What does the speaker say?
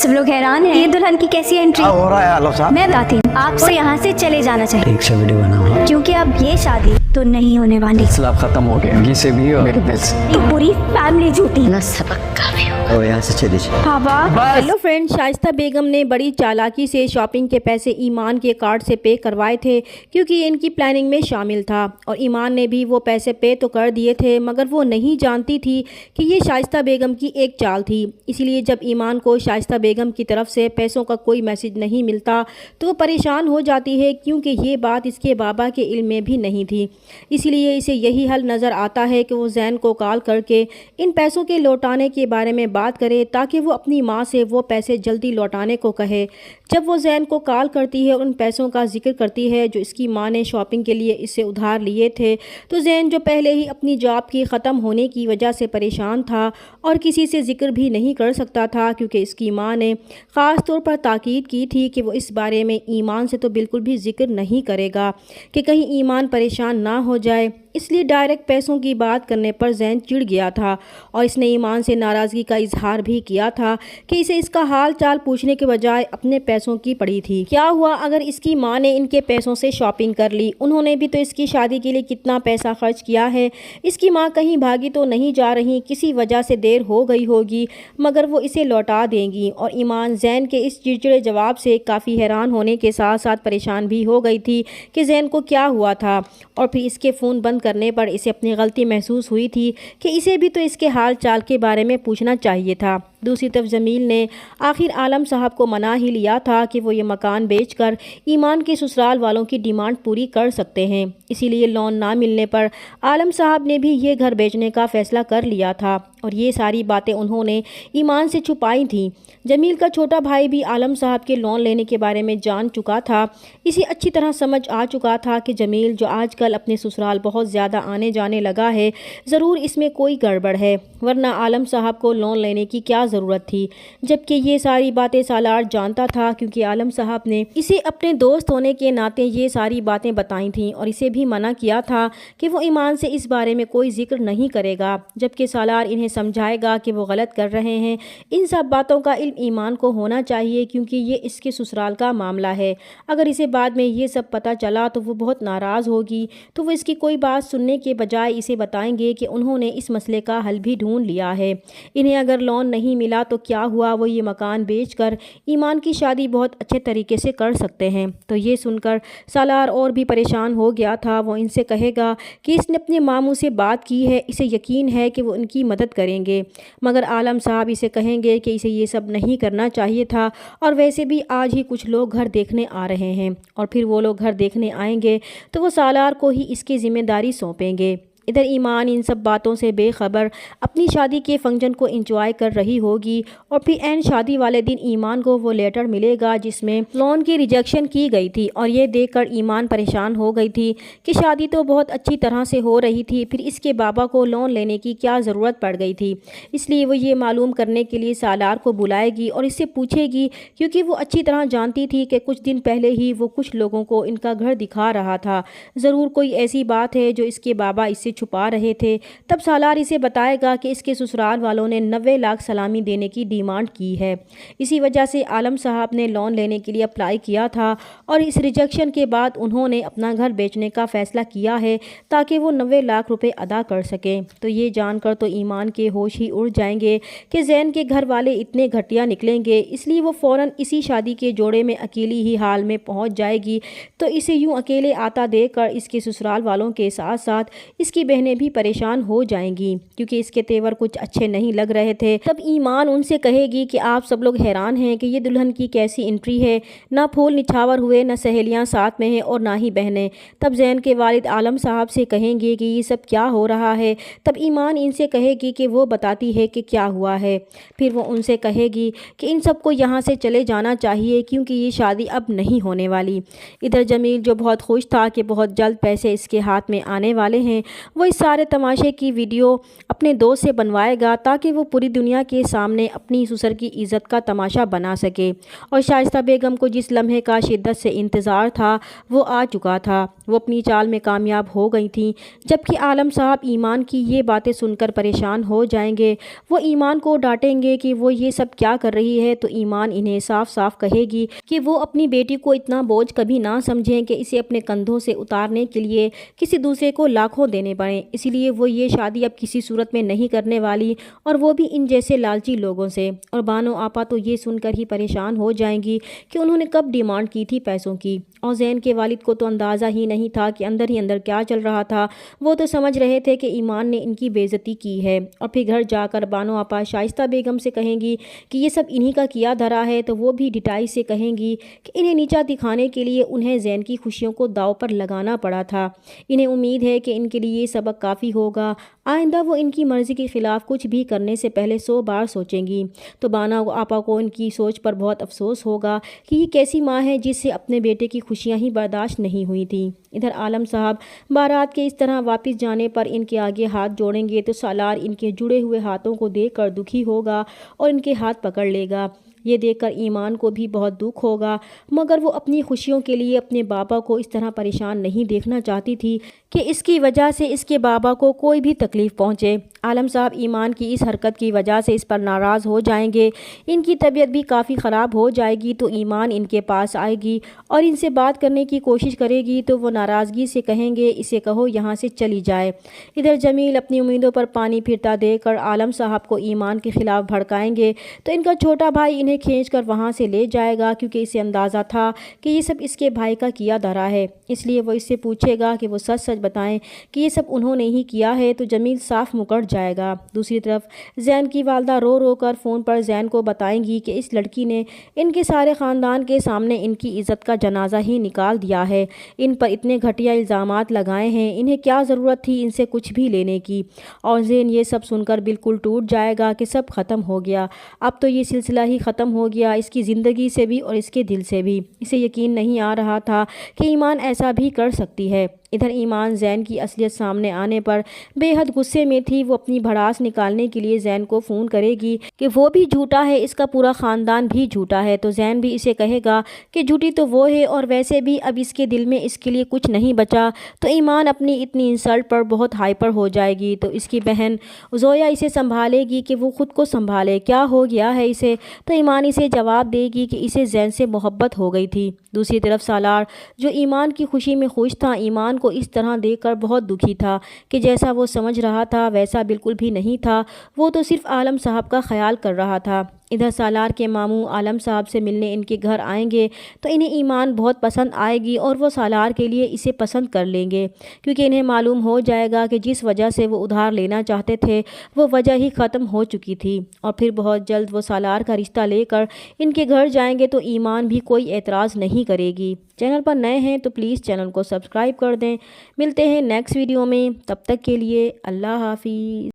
सब लोग हैरान हैं, ये दुल्हन की कैसी एंट्री हो रहा है आलम साहब। मैं बताती हूँ, आपको यहाँ से चले जाना चाहिए ठीक से वीडियो बनाओ क्योंकि अब ये शादी तो नहीं होने वाली। इस्लाम खत्म हो गया, घी से भी और मेरे दिल से। ये पूरी फैमिली झूठी। ना सबक काफी हो। और यहाँ से चली जाए। पापा हेलो फ्रेंड, शाइस्ता बेगम ने बड़ी चालाकी से शॉपिंग के पैसे ईमान के कार्ड से पे करवाए थे क्योंकि ये इनकी प्लानिंग में शामिल था और ईमान ने भी वो पैसे पे तो कर दिए थे, मगर वो नहीं जानती थी कि ये शाइस्ता बेगम की एक चाल थी। इसीलिए जब ईमान को शाइस्ता बेगम की तरफ से पैसों का कोई मैसेज नहीं मिलता तो वो परेशान हो जाती है क्योंकि ये बात इसके बाबा के इल्म में भी नहीं थी। इसीलिए इसे यही हल नज़र आता है कि वो जैन को कॉल करके इन पैसों के लौटाने के बारे में बात करे ताकि वो अपनी माँ से वो पैसे जल्दी लौटाने को कहे। जब वो जैन को कॉल करती है और उन पैसों का जिक्र करती है जो इसकी माँ ने शॉपिंग के लिए इससे उधार लिए थे, तो जैन जो पहले ही अपनी जॉब की ख़त्म होने की वजह से परेशान था और किसी से जिक्र भी नहीं कर सकता था क्योंकि इसकी माँ ने ख़ास तौर पर ताकीद की थी कि वो इस बारे में ईमान से तो बिल्कुल भी जिक्र नहीं करेगा कि कहीं ईमान परेशान ना हो जाए। इसलिए डायरेक्ट पैसों की बात करने पर जैन चिढ़ गया था और इसने ईमान से नाराज़गी का इजहार भी किया था कि इसे इसका हाल चाल पूछने के बजाय अपने पैसों की पड़ी थी। क्या हुआ अगर इसकी माँ ने इनके पैसों से शॉपिंग कर ली? उन्होंने भी तो इसकी शादी के लिए कितना पैसा खर्च किया है। इसकी माँ कहीं भागी तो नहीं जा रही, किसी वजह से देर हो गई होगी, मगर वो इसे लौटा देंगी। और ईमान जैन के इस चिड़चिड़े जवाब से काफ़ी हैरान होने के साथ साथ परेशान भी हो गई थी कि जैन को क्या हुआ था। और फिर इसके फ़ोन बंद करने पर इसे अपनी गलती महसूस हुई थी कि इसे भी तो इसके हाल चाल के बारे में पूछना चाहिए था। दूसरी तरफ जमील ने आखिर आलम साहब को मना ही लिया था कि वो ये मकान बेचकर ईमान के ससुराल वालों की डिमांड पूरी कर सकते हैं। इसीलिए लोन ना मिलने पर आलम साहब ने भी ये घर बेचने का फ़ैसला कर लिया था और ये सारी बातें उन्होंने ईमान से छुपाई थी। जमील का छोटा भाई भी आलम साहब के लोन लेने के बारे में जान चुका था। इसे अच्छी तरह समझ आ चुका था कि जमील जो आजकल अपने ससुराल बहुत ज़्यादा आने जाने लगा है, ज़रूर इसमें कोई गड़बड़ है, वरना आलम साहब को लोन लेने की क्या ज़रूरत थी। जबकि ये सारी बातें सालार जानता था क्योंकि आलम साहब ने इसे अपने दोस्त होने के नाते ये सारी बातें बताई थीं और इसे भी मना किया था कि वो ईमान से इस बारे में कोई जिक्र नहीं करेगा, जबकि सालार इन्हें समझाएगा कि वो गलत कर रहे हैं। इन सब बातों का इल्म ईमान को होना चाहिए क्योंकि ये इसके ससुराल का मामला है। अगर इसे बाद में ये सब पता चला तो वो बहुत नाराज़ होगी, तो वो इसकी कोई बात सुनने के बजाय इसे बताएंगे कि उन्होंने इस मसले का हल भी ढूंढ लिया है। इन्हें अगर लोन नहीं मिला तो क्या हुआ, वो ये मकान बेचकर ईमान की शादी बहुत अच्छे तरीके से कर सकते हैं। तो ये सुनकर सालार और भी परेशान हो गया था। वो इनसे कहेगा कि इसने अपने मामू से बात की है, इसे यकीन है कि वो इनकी मदद करेंगे, मगर आलम साहब इसे कहेंगे कि इसे ये सब नहीं करना चाहिए था और वैसे भी आज ही कुछ लोग घर देखने आ रहे हैं और फिर वो लोग घर देखने आएंगे तो वो सालार को ही इसकी जिम्मेदारी सौंपेंगे। इधर ईमान इन सब बातों से बेखबर अपनी शादी के फंक्शन को एंजॉय कर रही होगी और फिर एंड शादी वाले दिन ईमान को वो लेटर मिलेगा जिसमें लोन की रिजेक्शन की गई थी और ये देखकर ईमान परेशान हो गई थी कि शादी तो बहुत अच्छी तरह से हो रही थी, फिर इसके बाबा को लोन लेने की क्या ज़रूरत पड़ गई थी। इसलिए वो ये मालूम करने के लिए सालार को बुलाएगी और इससे पूछेगी क्योंकि वो अच्छी तरह जानती थी कि कुछ दिन पहले ही वो कुछ लोगों को इनका घर दिखा रहा था। ज़रूर कोई ऐसी बात है जो इसके बाबा इससे छुपा रहे थे। तब सालार इसे बताएगा कि इसके ससुराल वालों ने 90 लाख सलामी देने की डिमांड की है। इसी वजह से आलम साहब ने लोन लेने के लिए अप्लाई किया था और इस रिजेक्शन के बाद उन्होंने अपना घर बेचने का फ़ैसला किया है ताकि वो 90 लाख रुपए अदा कर सकें। तो ये जानकर तो ईमान के होश ही उड़ जाएंगे कि जैन के घर वाले इतने घटिया निकलेंगे। इसलिए वो फ़ौरन इसी शादी के जोड़े में अकेली ही हाल में पहुँच जाएगी। तो इसे यूँ अकेले आता देखकर इसके ससुराल वालों के साथ साथ इसकी बहनें भी परेशान हो जाएंगी क्योंकि इसके तेवर कुछ अच्छे नहीं लग रहे थे। तब ईमान उनसे कहेगी कि आप सब लोग हैरान हैं कि ये दुल्हन की कैसी एंट्री है, ना फूल निछावर हुए, ना सहेलियां साथ में हैं और ना ही बहनें। तब जैन के वालिद आलम साहब से कहेंगे कि ये सब क्या हो रहा है। तब ईमान इनसे कहेगी कि वो बताती है कि क्या हुआ है। फिर वो उनसे कहेगी कि इन सबको यहाँ से चले जाना चाहिए क्योंकि ये शादी अब नहीं होने वाली। इधर जमील जो बहुत खुश था कि बहुत जल्द पैसे इसके हाथ में आने वाले हैं, वो इस सारे तमाशे की वीडियो अपने दोस्त से बनवाएगा ताकि वो पूरी दुनिया के सामने अपनी ससुर की इज़्ज़त का तमाशा बना सके। और शाइस्ता बेगम को जिस लम्हे का शिद्दत से इंतज़ार था वो आ चुका था। وہ اپنی چال میں کامیاب ہو گئی تھیں، جبکہ عالم صاحب ایمان کی یہ باتیں سن کر پریشان ہو جائیں گے۔ وہ ایمان کو ڈانٹیں گے کہ وہ یہ سب کیا کر رہی ہے، تو ایمان انہیں صاف صاف کہے گی کہ وہ اپنی بیٹی کو اتنا بوجھ کبھی نہ سمجھیں کہ اسے اپنے کندھوں سے اتارنے کے لیے کسی دوسرے کو لاکھوں دینے پڑیں، اس لیے وہ یہ شادی اب کسی صورت میں نہیں کرنے والی، اور وہ بھی ان جیسے لالچی لوگوں سے۔ اور بانو آپا تو یہ سن کر ہی پریشان ہو جائیں گی کہ انہوں نے کب ڈیمانڈ کی تھی پیسوں کی، اور زین کے والد کو تو اندازہ ہی نہیں تھا کہ اندر ہی اندر کیا چل رہا تھا۔ وہ تو سمجھ رہے تھے کہ ایمان نے ان کی بے عزتی کی ہے، اور پھر گھر جا کر بانو آپا شائستہ بیگم سے کہیں گی کہ یہ سب انہی کا کیا دھرا ہے، تو وہ بھی ڈٹائی سے کہیں گی کہ انہیں نیچا دکھانے کے لیے انہیں زین کی خوشیوں کو داؤ پر لگانا پڑا تھا۔ انہیں امید ہے کہ ان کے لیے یہ سبق کافی ہوگا، آئندہ وہ ان کی مرضی کے خلاف کچھ بھی کرنے سے پہلے 100 بار سوچیں گی۔ تو بانو آپا کو ان کی سوچ پر بہت افسوس ہوگا کہ یہ کیسی ماں ہے جس سے اپنے بیٹے کی خوشیاں ہی برداشت نہیں ہوئی تھیں۔ ادھر عالم صاحب بارات کے اس طرح واپس جانے پر ان کے آگے ہاتھ جوڑیں گے تو سالار ان کے جڑے ہوئے ہاتھوں کو دیکھ کر دکھی ہوگا اور ان کے ہاتھ پکڑ لے گا۔ یہ دیکھ کر ایمان کو بھی بہت دکھ ہوگا، مگر وہ اپنی خوشیوں کے لیے اپنے بابا کو اس طرح پریشان نہیں دیکھنا چاہتی تھی کہ اس کی وجہ سے اس کے بابا کو کوئی بھی تکلیف پہنچے۔ عالم صاحب ایمان کی اس حرکت کی وجہ سے اس پر ناراض ہو جائیں گے، ان کی طبیعت بھی کافی خراب ہو جائے گی، تو ایمان ان کے پاس آئے گی اور ان سے بات کرنے کی کوشش کرے گی، تو وہ ناراضگی سے کہیں گے اسے کہو یہاں سے چلی جائے۔ ادھر جمیل اپنی امیدوں پر پانی پھرتا دیکھ کر عالم صاحب کو ایمان کے خلاف بھڑکائیں گے، تو ان کا چھوٹا بھائی انہیں کھینچ کر وہاں سے لے جائے گا، کیونکہ اسے اندازہ تھا کہ یہ سب اس کے بھائی کا کیا دھرا ہے، اس لیے وہ اس سے پوچھے گا کہ وہ سچ سچ بتائیں کہ یہ سب انہوں نے ہی کیا ہے، تو جمیل صاف مکر جائے گا۔ دوسری طرف زین کی والدہ رو رو کر فون پر زین کو بتائیں گی کہ اس لڑکی نے ان کے سارے خاندان کے سامنے ان کی عزت کا جنازہ ہی نکال دیا ہے، ان پر اتنے گھٹیا الزامات لگائے ہیں، انہیں کیا ضرورت تھی ان سے کچھ بھی لینے کی۔ اور زین یہ سب سن کر بالکل ٹوٹ جائے گا کہ سب ختم ہو گیا، اب تو یہ سلسلہ ہی ختم ہو گیا، اس کی زندگی سے بھی اور اس کے دل سے بھی۔ اسے یقین نہیں آ رہا تھا کہ ایمان ایسا بھی کر سکتی ہے۔ ادھر ایمان زین کی اصلیت سامنے آنے پر بے حد غصے میں تھی، وہ اپنی بھڑاس نکالنے کے لیے زین کو فون کرے گی کہ وہ بھی جھوٹا ہے، اس کا پورا خاندان بھی جھوٹا ہے، تو زین بھی اسے کہے گا کہ جھوٹی تو وہ ہے، اور ویسے بھی اب اس کے دل میں اس کے لیے کچھ نہیں بچا۔ تو ایمان اپنی اتنی انسلٹ پر بہت ہائپر ہو جائے گی، تو اس کی بہن زویا اسے سنبھالے گی کہ وہ خود کو سنبھالے، کیا ہو گیا ہے اسے، تو ایمان اسے جواب دے گی کہ اسے زین سے محبت ہو گئی تھی۔ دوسری طرف سالار جو ایمان کی خوشی میں خوش تھا، ایمان کو اس طرح دیکھ کر بہت دکھی تھا کہ جیسا وہ سمجھ رہا تھا ویسا بالکل بھی نہیں تھا، وہ تو صرف عالم صاحب کا خیال کر رہا تھا۔ ادھر سالار کے ماموں عالم صاحب سے ملنے ان کے گھر آئیں گے، تو انہیں ایمان بہت پسند آئے گی، اور وہ سالار کے لیے اسے پسند کر لیں گے، کیونکہ انہیں معلوم ہو جائے گا کہ جس وجہ سے وہ ادھار لینا چاہتے تھے وہ وجہ ہی ختم ہو چکی تھی، اور پھر بہت جلد وہ سالار کا رشتہ لے کر ان کے گھر جائیں گے، تو ایمان بھی کوئی اعتراض نہیں کرے گی۔ چینل پر نئے ہیں تو پلیز چینل کو سبسکرائب کر دیں۔ ملتے ہیں نیکسٹ ویڈیو میں، تب تک کے لیے اللہ حافظ۔